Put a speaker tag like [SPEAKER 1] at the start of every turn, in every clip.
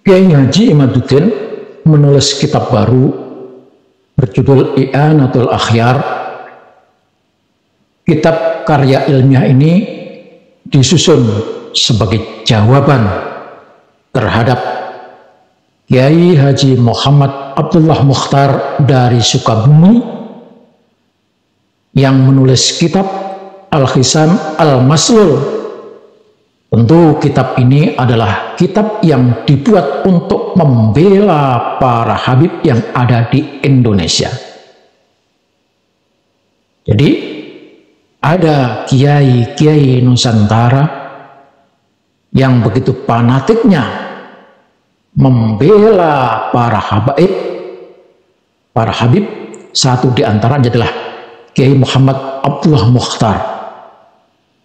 [SPEAKER 1] Kiai Haji Imaduddin menulis kitab baru berjudul I'anatul Akhyar. Kitab karya ilmiah ini disusun sebagai jawaban terhadap Kiai Haji Muhammad Abdullah Mukhtar dari Sukabumi yang menulis kitab Al-Khisam Al-Maslul. Tentu kitab ini adalah kitab yang dibuat untuk membela para habib yang ada di Indonesia. Jadi ada kiai-kiai Nusantara yang begitu fanatiknya membela para habib. Satu di antaranya adalah Kiai Muhammad Abdullah Mukhtar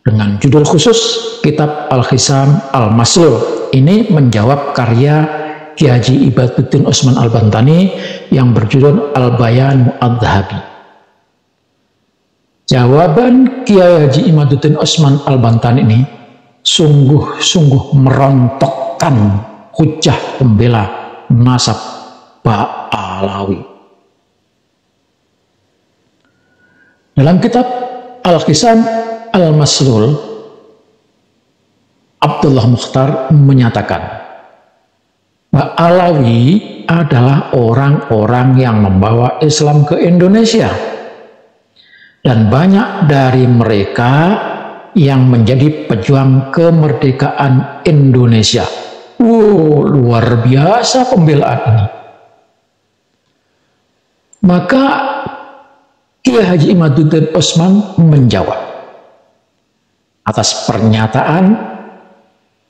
[SPEAKER 1] dengan judul khusus kitab Al-Khisam Al-Maslul. Ini menjawab karya Kiai Haji Imaduddin Utsman Al-Bantani yang berjudul Al-Bayan Mu'adz-Dzahabi. Jawaban Kiai Haji Imaduddin Utsman Al-Bantani ini sungguh-sungguh merontokkan hujah pembela nasab Ba'alawi. Dalam kitab Al-Khisam Al-Maslul, Abdullah Mukhtar menyatakan Ba'alawi adalah orang-orang yang membawa Islam ke Indonesia, dan banyak dari mereka yang menjadi pejuang kemerdekaan Indonesia. Luar biasa pembelaan ini. Maka Kiai Haji Imaduddin Utsman menjawab atas pernyataan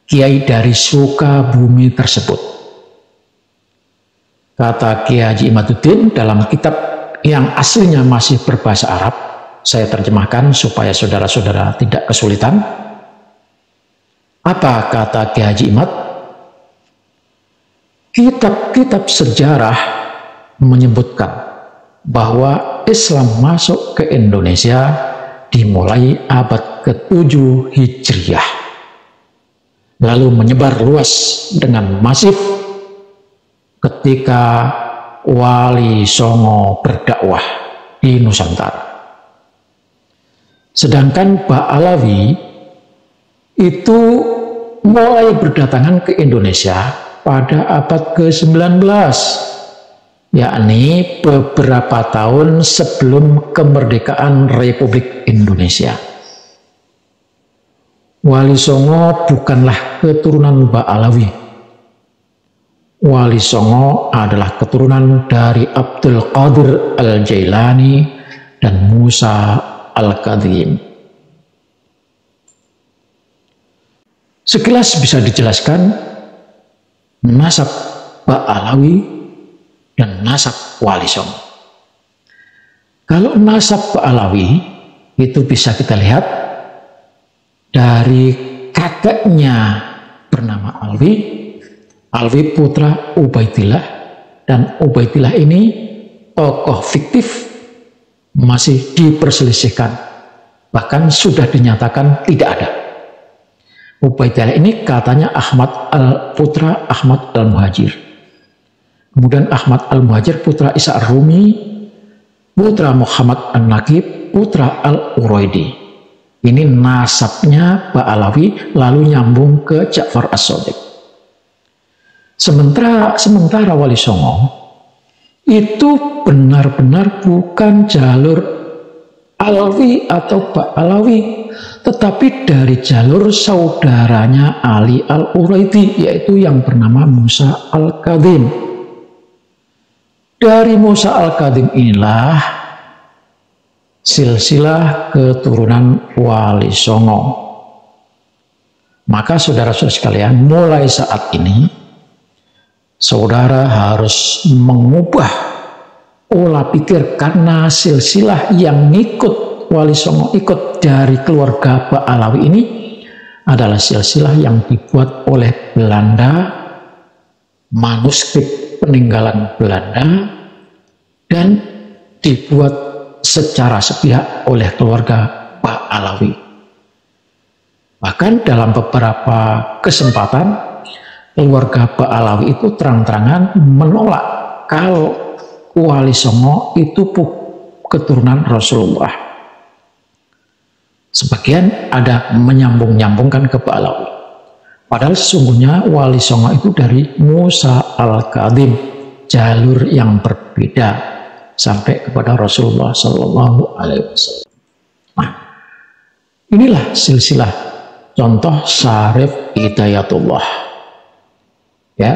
[SPEAKER 1] Kiai dari Sukabumi tersebut. Kata Kiai Haji Imaduddin dalam kitab yang aslinya masih berbahasa Arab, saya terjemahkan supaya saudara-saudara tidak kesulitan. Apa kata Kiai Haji Imad? Kitab-kitab sejarah menyebutkan bahwa Islam masuk ke Indonesia dimulai abad ke-7 Hijriah, lalu menyebar luas dengan masif ketika Wali Songo berdakwah di Nusantara. Sedangkan Ba'alawi itu mulai berdatangan ke Indonesia pada abad ke-19, yakni beberapa tahun sebelum kemerdekaan Republik Indonesia. Wali Songo bukanlah keturunan Ba'alawi. Wali Songo adalah keturunan dari Abdul Qadir Al-Jailani dan Musa Al-Kadzim. Sekilas bisa dijelaskan nasab Ba'alawi dan nasab Wali Songo. Kalau nasab Ba'alawi itu bisa kita lihat dari kakeknya bernama Alwi, Alwi putra Ubaidillah, dan Ubaidillah ini tokoh fiktif, masih diperselisihkan, bahkan sudah dinyatakan tidak ada. Ubaidillah ini katanya putra Ahmad Al-Muhajir. Kemudian Ahmad Al-Muhajir putra Isa Ar-Rumi, putra Muhammad An-Naqib, putra Al-Uraidi. Ini nasabnya Ba'alawi, lalu nyambung ke Ja'far As-Shadiq. Sementara Wali Songo itu benar-benar bukan jalur Alwi atau Ba'alawi, tetapi dari jalur saudaranya Ali Al-Uraidi, yaitu yang bernama Musa Al-Kadzim. Dari Musa Al-Kadzim inilah silsilah keturunan Wali Songo. Maka saudara-saudara sekalian, mulai saat ini saudara harus mengubah pola pikir, karena silsilah yang ikut Wali Songo, ikut dari keluarga Ba'alawi ini adalah silsilah yang dibuat oleh Belanda, manuskrip peninggalan Belanda, dan dibuat secara sepihak oleh keluarga Ba'alawi. Bahkan dalam beberapa kesempatan keluarga Ba'alawi itu terang-terangan menolak kalau Wali Songo itu keturunan Rasulullah. Sebagian ada menyambung-nyambungkan ke Ba'alawi. Padahal sesungguhnya Wali Songo itu dari Musa Al-Kadhim, jalur yang berbeda sampai kepada Rasulullah Sallallahu Alaihi Wasallam. Nah, inilah silsilah contoh Syarif Hidayatullah. Ya,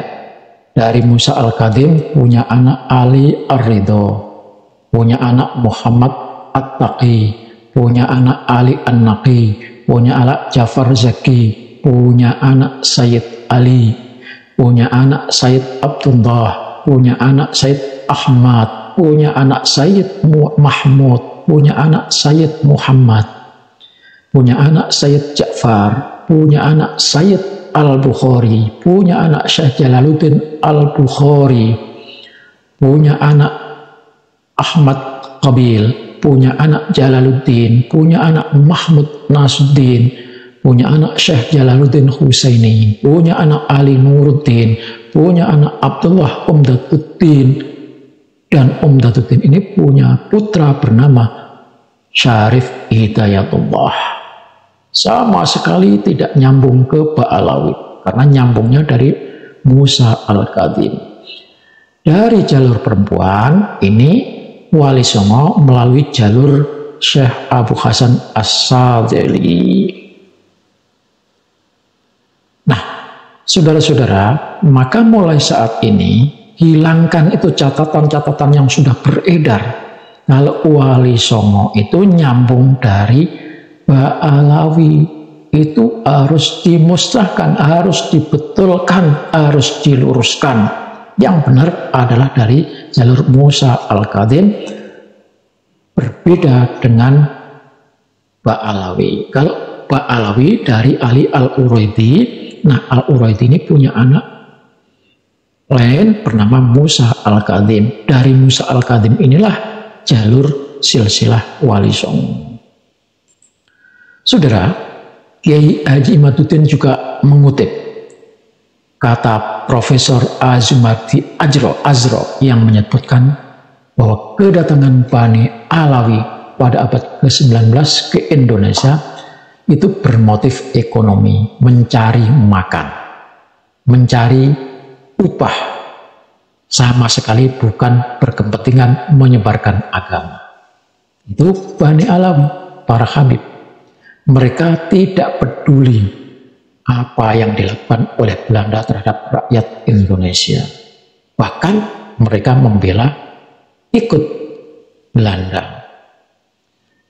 [SPEAKER 1] dari Musa Al-Kadhim punya anak Ali Ar-Ridho, punya anak Muhammad At-Taqi, punya anak Ali An-Naqi, punya anak Ja'far Zaki, punya anak Sayyid Ali, punya anak Sayyid Abdullah, punya anak Sayyid Ahmad, punya anak Sayyid Mahmud, punya anak Sayyid Muhammad, punya anak Sayyid Ja'far, punya anak Sayyid Al-Bukhari, punya anak Syekh Jalaluddin Al-Bukhari, punya anak Ahmad Qabil, punya anak Jalaluddin, punya anak Mahmud Nasruddin, punya anak Syekh Jalaluddin Husaini, punya anak Ali Nuruddin, punya anak Abdullah Umdatuddin, dan Umdatuddin ini punya putra bernama Syarif Hidayatullah. Sama sekali tidak nyambung ke Ba'alawi, karena nyambungnya dari Musa Al-Kadhim. Dari jalur perempuan ini Wali Songo melalui jalur Syekh Abu Hasan As-Sadili. Nah, saudara-saudara, maka mulai saat ini hilangkan itu catatan-catatan yang sudah beredar kalau Wali Songo itu nyambung dari Ba'alawi. Itu harus dimusnahkan, harus dibetulkan, harus diluruskan. Yang benar adalah dari jalur Musa Al-Kadhim, berbeda dengan Ba'alawi. Kalau Ba'alawi dari Ali Al-Uraidi, nah Al-Uraidi ini punya anak lain bernama Musa Al-Kadhim. Dari Musa Al-Kadhim inilah jalur silsilah Wali Songo. Saudara, Kiai Haji Imaduddin juga mengutip kata Profesor Azumardi Azro yang menyebutkan bahwa kedatangan Bani Alawi pada abad ke-19 ke Indonesia itu bermotif ekonomi, mencari makan, mencari upah, sama sekali bukan berkepentingan menyebarkan agama. Itu Bani Alawi, para Habib. Mereka tidak peduli apa yang dilakukan oleh Belanda terhadap rakyat Indonesia. Bahkan mereka membela ikut Belanda.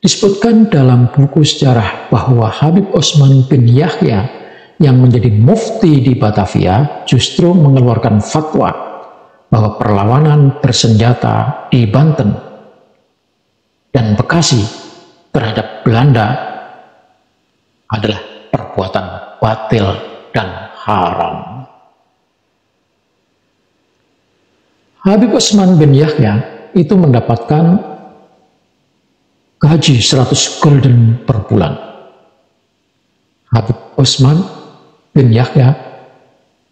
[SPEAKER 1] Disebutkan dalam buku sejarah bahwa Habib Osman bin Yahya yang menjadi mufti di Batavia justru mengeluarkan fatwa bahwa perlawanan bersenjata di Banten dan Bekasi terhadap Belanda adalah perbuatan batil dan haram. Habib Osman bin Yahya itu mendapatkan gaji 100 gulden per bulan. Habib Osman bin Yahya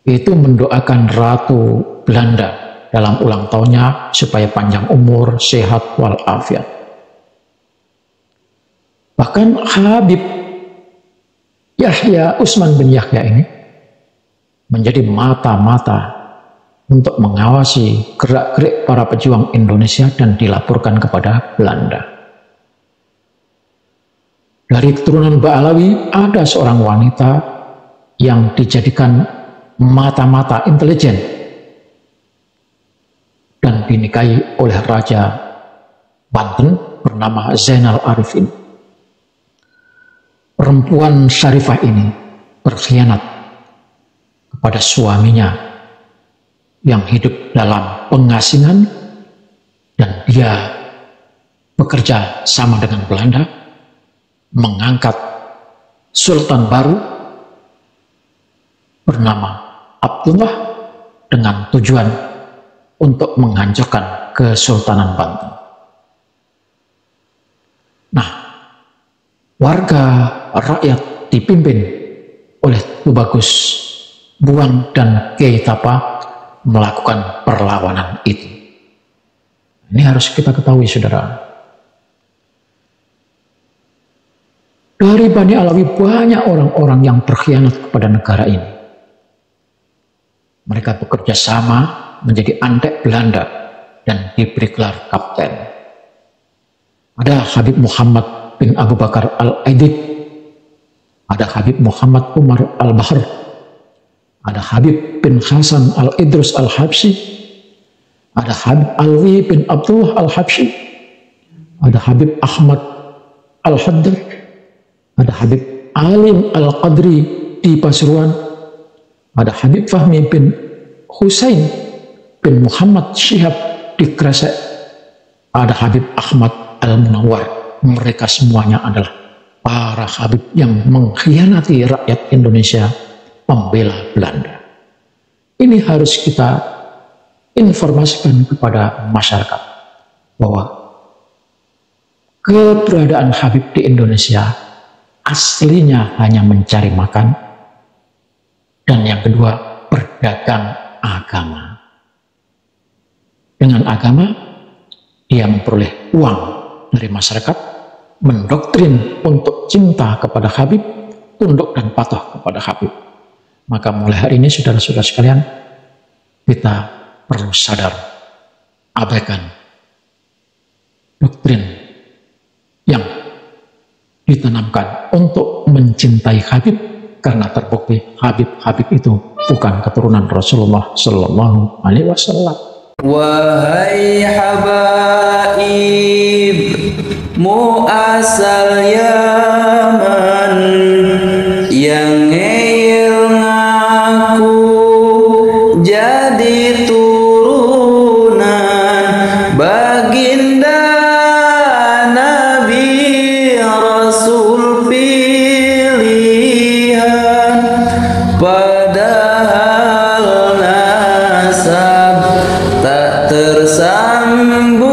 [SPEAKER 1] itu mendoakan Ratu Belanda dalam ulang tahunnya supaya panjang umur, sehat walafiat. Bahkan Habib Yahya Osman bin Yahya ini menjadi mata-mata untuk mengawasi gerak-gerik para pejuang Indonesia dan dilaporkan kepada Belanda. Dari keturunan Ba'alawi ada seorang wanita yang dijadikan mata-mata intelijen dan dinikahi oleh Raja Banten bernama Zainal Arifin. Perempuan syarifah ini berkhianat kepada suaminya yang hidup dalam pengasingan, dan dia bekerja sama dengan Belanda, mengangkat sultan baru bernama Abdullah dengan tujuan untuk menghancurkan Kesultanan Banten. Nah, warga rakyat dipimpin oleh Tubagus Buang dan Kiai Tapa melakukan perlawanan itu. Ini harus kita ketahui, saudara. Dari Bani Alawi banyak orang-orang yang berkhianat kepada negara ini. Mereka bekerja sama menjadi antek Belanda dan diberi gelar kapten. Ada Habib Muhammad bin Abu Bakar Al-Aidid, ada Habib Muhammad Umar Al-Bahr, ada Habib bin Hasan Al-Idrus Al-Habsyi, ada Habib Alwi bin Abdullah Al-Habsyi, ada Habib Ahmad Al-Haddad, ada Habib Alim Al-Qadri di Pasuruan, ada Habib Fahmi bin Husain bin Muhammad Syihab di Kresek, ada Habib Ahmad Al-Munawwar. Mereka semuanya adalah para Habib yang mengkhianati rakyat Indonesia, pembela Belanda. Ini harus kita informasikan kepada masyarakat bahwa keberadaan Habib di Indonesia aslinya hanya mencari makan, dan yang kedua berdagang agama. Dengan agama dia memperoleh uang dari masyarakat, mendoktrin untuk cinta kepada Habib, tunduk dan patuh kepada Habib. Maka mulai hari ini saudara-saudara sekalian, kita perlu sadar, abaikan doktrin yang ditanamkan untuk mencintai Habib, karena terbukti Habib itu bukan keturunan Rasulullah Sallallahu Alaihi Wasallam.
[SPEAKER 2] Wahai habaib muasal Yaman yang ngeyel ngaku jadi turunan baginda Nabi Rasul pilihan, padahal nasab tak tersambung